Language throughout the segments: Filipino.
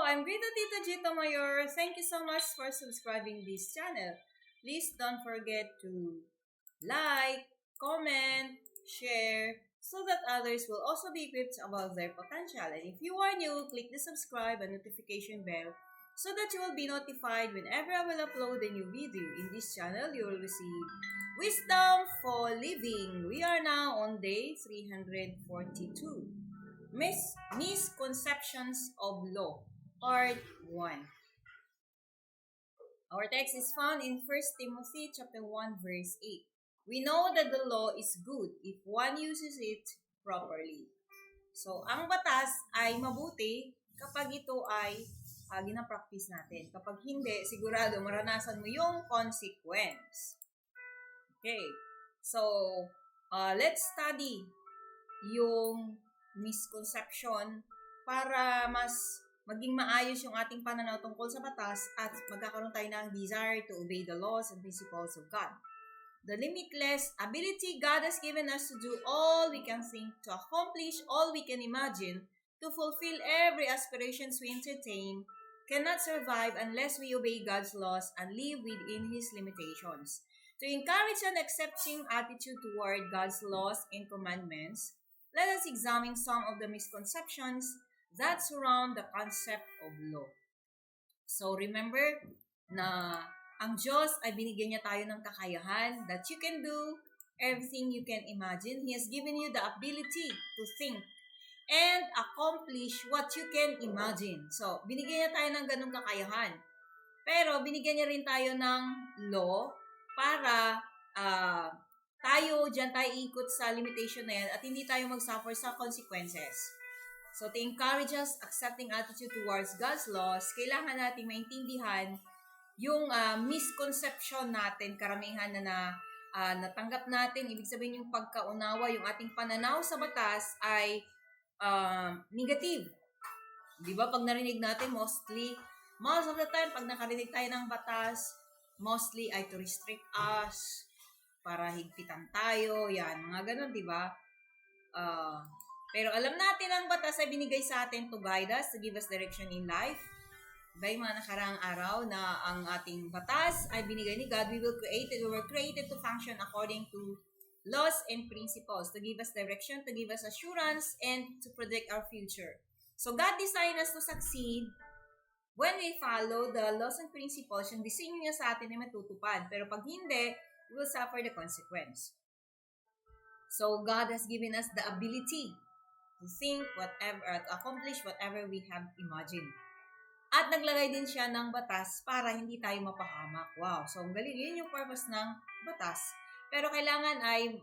I'm Rita Tita Gita Mayor. Thank you so much for subscribing this channel. Please don't forget to like, comment, share, so that others will also be equipped about their potential. And if you are new, click the subscribe and notification bell so that you will be notified whenever I will upload a new video. In this channel, you will receive Wisdom for Living. We are now on day 342. Misconceptions of Law, Part 1. Our text is found in 1 Timothy chapter 1, verse 8. We know that the law is good if one uses it properly. So, ang batas ay mabuti kapag ito ay gina-practice natin. Kapag hindi, sigurado maranasan mo yung consequence. Okay. So, let's study yung misconception para mas maging maayos yung ating pananaw tungkol sa batas at magkakaroon tayo ng desire to obey the laws and principles of God. The limitless ability God has given us to do all we can think, to accomplish all we can imagine, to fulfill every aspirations we entertain, cannot survive unless we obey God's laws and live within His limitations. To encourage an accepting attitude toward God's laws and commandments, let us examine some of the misconceptions that surround the concept of law. So remember na ang Diyos ay binigyan niya tayo ng kakayahan that you can do everything you can imagine. He has given you the ability to think and accomplish what you can imagine. So, binigyan niya tayo ng ganung kakayahan. Pero binigyan niya rin tayo ng law para tayo iikot sa limitation na yan at hindi tayo mag-suffer sa consequences. So, to encourage us accepting attitude towards God's laws, kailangan natin maintindihan yung misconception natin, karamihan na natanggap natin. Ibig sabihin yung pagkaunawa, yung ating pananaw sa batas ay negative. Di ba? Pag narinig natin, most of the time, pag nakarinig tayo ng batas, mostly ay to restrict us, para higpitan tayo, yan, mga ganun, di ba? Pero alam natin ang batas ay binigay sa atin to guide us, to give us direction in life. Diba yung mga nakaraang araw na ang ating batas ay binigay ni God, we were created to function according to laws and principles, to give us direction, to give us assurance, and to predict our future. So God designed us to succeed when we follow the laws and principles. Yung disenyo niya sa atin ay matutupad. Pero pag hindi, we will suffer the consequence. So God has given us the ability to think whatever, to accomplish whatever we have imagined. At naglagay din siya ng batas para hindi tayo mapahamak. Wow, so ang galing. Yun yung purpose ng batas. Pero kailangan ay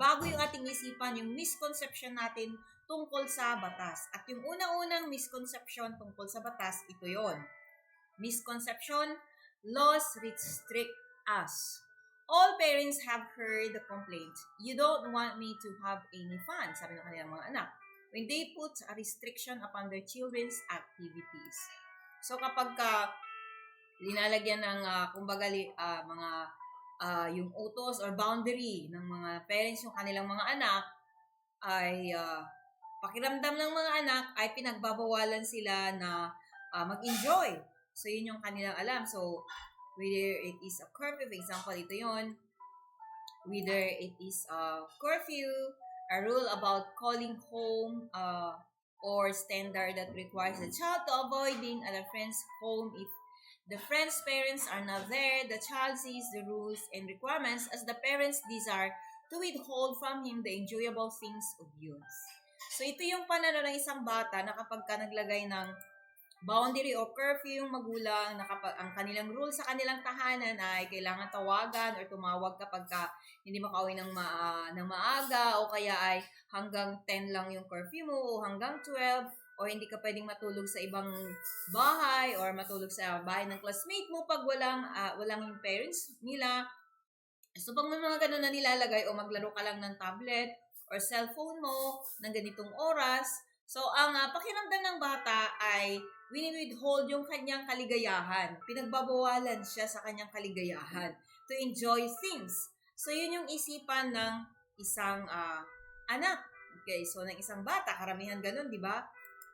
bago yung ating isipan, yung misconception natin tungkol sa batas. At yung unang-unang misconception tungkol sa batas, ito yon. Misconception, laws restrict us. All parents have heard the complaint, you don't want me to have any fun, sabi ng kanilang mga anak, when they put a restriction upon their children's activities. So kapag linalagyan ng yung utos or boundary ng mga parents yung kanilang mga anak, ay pakiramdam ng mga anak ay pinagbabawalan sila na mag-enjoy. So yun yung kanilang alam. So whether it is a curfew, for example, ito yun. Whether it is a curfew, a rule about calling home, or standard that requires the child to avoid being at a friend's home if the friend's parents are not there, the child sees the rules and requirements as the parents desire to withhold from him the enjoyable things of youth. So ito yung pananaw ng isang bata na kapag ka naglagay ng boundary o curfew yung magulang na kapag ang kanilang rule sa kanilang tahanan ay kailangan tawagan or tumawag kapag hindi makauwi ng maaga o kaya ay hanggang 10 lang yung curfew mo o hanggang 12 o hindi ka pwedeng matulog sa ibang bahay or matulog sa bahay ng classmate mo pag walang yung parents nila. So pag may mga ganun na nilalagay o maglaro ka lang ng tablet or cellphone mo ng ganitong oras, so ang pakiramdam ng bata ay wini-withhold yung kanyang kaligayahan. Pinagbabawalan siya sa kanyang kaligayahan to enjoy things. So, yun yung isipan ng isang anak. Okay, so ng isang bata, karamihan ganun, di ba?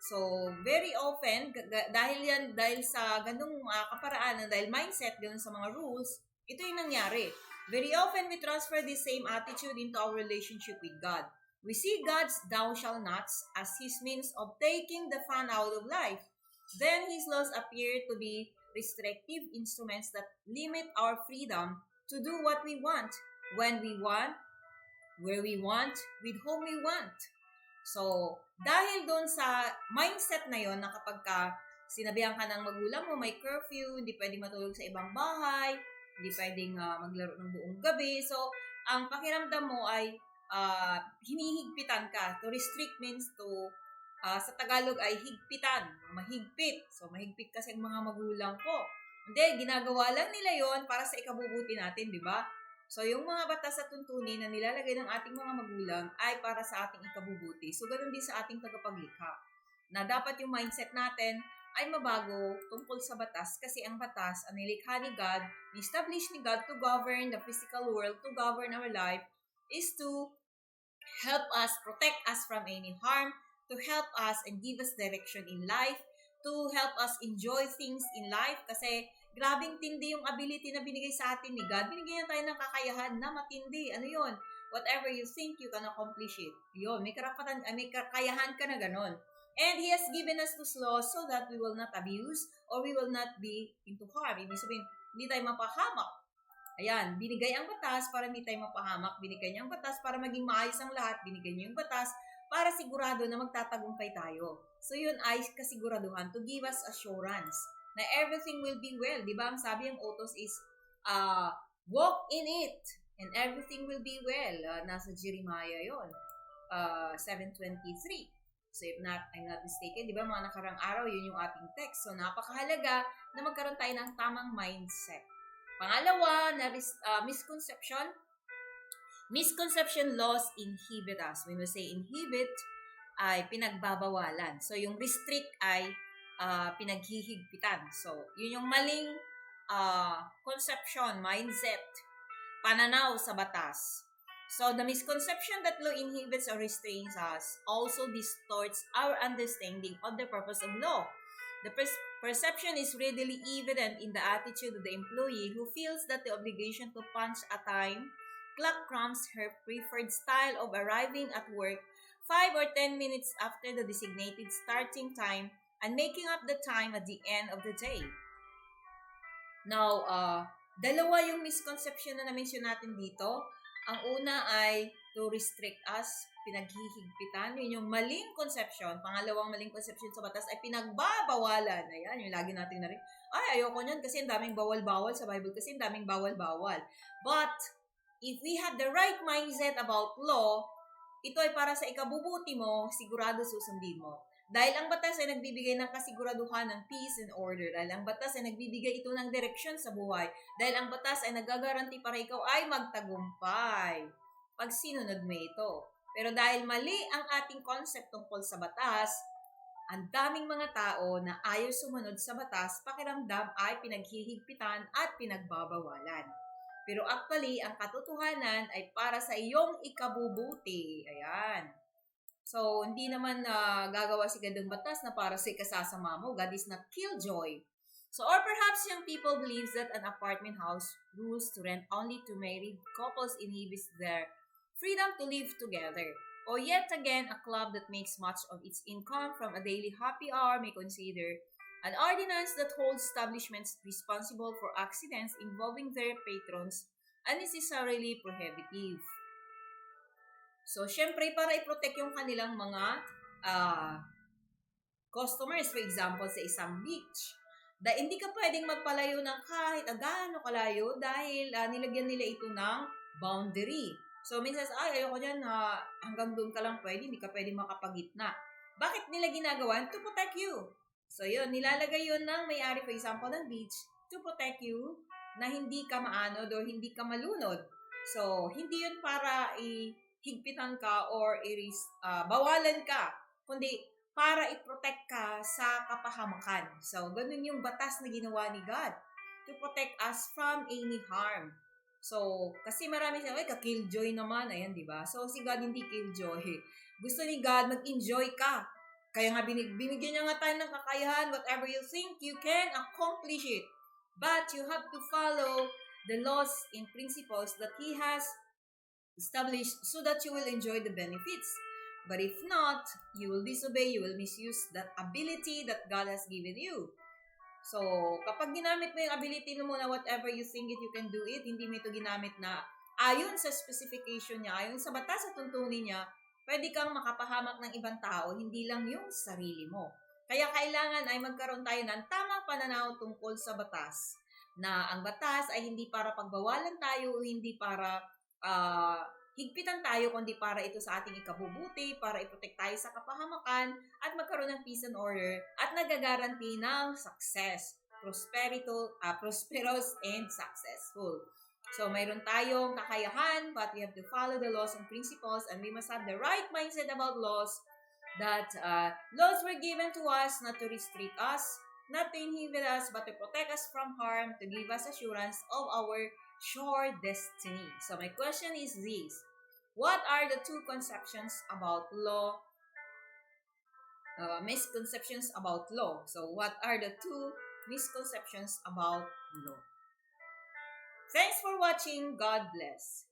So, very often, dahil sa ganung kaparaanan, dahil mindset, ganun sa mga rules, ito yung nangyari. Very often, we transfer this same attitude into our relationship with God. We see God's thou shall nots as His means of taking the fun out of life. Then His laws appear to be restrictive instruments that limit our freedom to do what we want, when we want, where we want, with whom we want. So, dahil doon sa mindset na yon na kapag ka sinabihan ka ng magulang mo, may curfew, hindi pwedeng matulog sa ibang bahay, hindi pwedeng maglaro ng buong gabi. So, ang pakiramdam mo ay hinihigpitan ka. To restrict means to, sa Tagalog ay higpitan, mahigpit. So, mahigpit kasi ang mga magulang ko. Hindi, ginagawa lang nila yon para sa ikabubuti natin, di ba? So, yung mga batas at tuntunin na nilalagay ng ating mga magulang ay para sa ating ikabubuti. So, ganoon din sa ating tagapaglikha. Na dapat yung mindset natin ay mabago tungkol sa batas kasi ang batas ang nilikha ni God, ni-establish ni God to govern the physical world, to govern our life, is to help us, protect us from any harm, to help us and give us direction in life, to help us enjoy things in life kasi grabing tindi yung ability na binigay sa atin ni God. Binigyan tayo ng kakayahan na matindi. Ano yun? Whatever you think, you can accomplish it. Yun, may kakayahan ka na ganon. And He has given us those laws so that we will not abuse or we will not be into harm. Ibig sabihin, hindi tayo mapahamak. Ayan, binigay ang batas para hindi tayo mapahamak. Binigay niya ang batas para maging maayos ang lahat. Binigay niya yung batas para sigurado na magtatagumpay tayo. So yun ay kasiguraduhan to give us assurance na everything will be well. Di ba? Ang sabi ng utos is, walk in it and everything will be well. Nasa Jeremiah yun. 7:23. So if I'm not mistaken, di ba mga nakarang araw, yun yung ating text. So napakahalaga na magkaroon tayo ng tamang mindset. Pangalawa, na misconception. Misconception laws inhibit us. When we say inhibit, ay pinagbabawalan. So yung restrict ay pinaghihigpitan. So, yun yung maling conception, mindset, pananaw sa batas. So, the misconception that law inhibits or restrains us also distorts our understanding of the purpose of law. The perception is readily evident in the attitude of the employee who feels that the obligation to punch a time clock trumps her preferred style of arriving at work 5 or 10 minutes after the designated starting time and making up the time at the end of the day. Now, dalawa yung misconception na na-mention natin dito. Ang una ay to restrict us, pinaghihigpitan. Yun yung maling conception. Pangalawang maling conception sa batas ay pinagbabawalan. Ayan, yung lagi natin na rin. Ay, ayoko nyan kasi ang daming bawal-bawal sa Bible kasi ang daming bawal-bawal. But, if we have the right mindset about law, ito ay para sa ikabubuti mo, sigurado susundin mo. Dahil ang batas ay nagbibigay ng kasiguraduhan ng peace and order. Dahil ang batas ay nagbibigay ito ng direksyon sa buhay. Dahil ang batas ay nagagaranti para ikaw ay magtagumpay pag sinunod mo ito. Pero dahil mali ang ating concept tungkol sa batas, ang daming mga tao na ayaw sumunod sa batas, pakiramdam ay pinaghihigpitan at pinagbabawalan. Pero actually, ang katotohanan ay para sa iyong ikabubuti. Ayan. So, hindi naman gagawa si God ng batas na para sa ikasasama mo. God is not killjoy. So, or perhaps young people believes that an apartment house rules to rent only to married couples inhibits their freedom to live together. Or yet again, a club that makes much of its income from a daily happy hour may consider an ordinance that holds establishments responsible for accidents involving their patrons unnecessarily prohibitive. So, syempre, para i-protect yung kanilang mga customers, for example, sa isang beach. Hindi ka pwedeng magpalayo ng kahit gaano kalayo dahil nilagyan nila ito ng boundary. So, minsan, ayoko dyan, hanggang doon ka lang pwede, hindi ka pwedeng makapagitna. Bakit nila ginagawa? To protect you. So, yun, nilalagay yun ng may-ari, for example, ng beach, to protect you na hindi ka maanod o hindi ka malunod. So, hindi yun para higpitan ka or bawalan ka, kundi para i-protect ka sa kapahamakan. So, ganun yung batas na ginawa ni God to protect us from any harm. So, kasi marami siya, ka-killjoy naman, ayan, di ba? So, si God hindi killjoy. Gusto ni God, mag-enjoy ka. Kaya nga binigyan niya nga tayo ng kakayahan. Whatever you think, you can accomplish it. But you have to follow the laws and principles that He has established so that you will enjoy the benefits. But if not, you will disobey, you will misuse that ability that God has given you. So, kapag ginamit mo yung ability mo na whatever you think it, you can do it, hindi mo ito ginamit na ayon sa specification niya, ayon sa batas at tuntunin niya, pwede kang makapahamak ng ibang tao, hindi lang yung sarili mo. Kaya kailangan ay magkaroon tayo ng tamang pananaw tungkol sa batas. Na ang batas ay hindi para pagbawalan tayo o hindi para higpitan tayo, kundi para ito sa ating ikabubuti, para i-protect tayo sa kapahamakan at magkaroon ng peace and order at nagagaranti ng success, prosperous and successful. So, mayroon tayong kakayahan, but we have to follow the laws and principles, and we must have the right mindset about laws, that laws were given to us not to restrict us, not to inhibit us, but to protect us from harm, to give us assurance of our sure destiny. So my question is this: what are the two conceptions about law? Misconceptions about law. So what are the two misconceptions about law? Thanks for watching. God bless.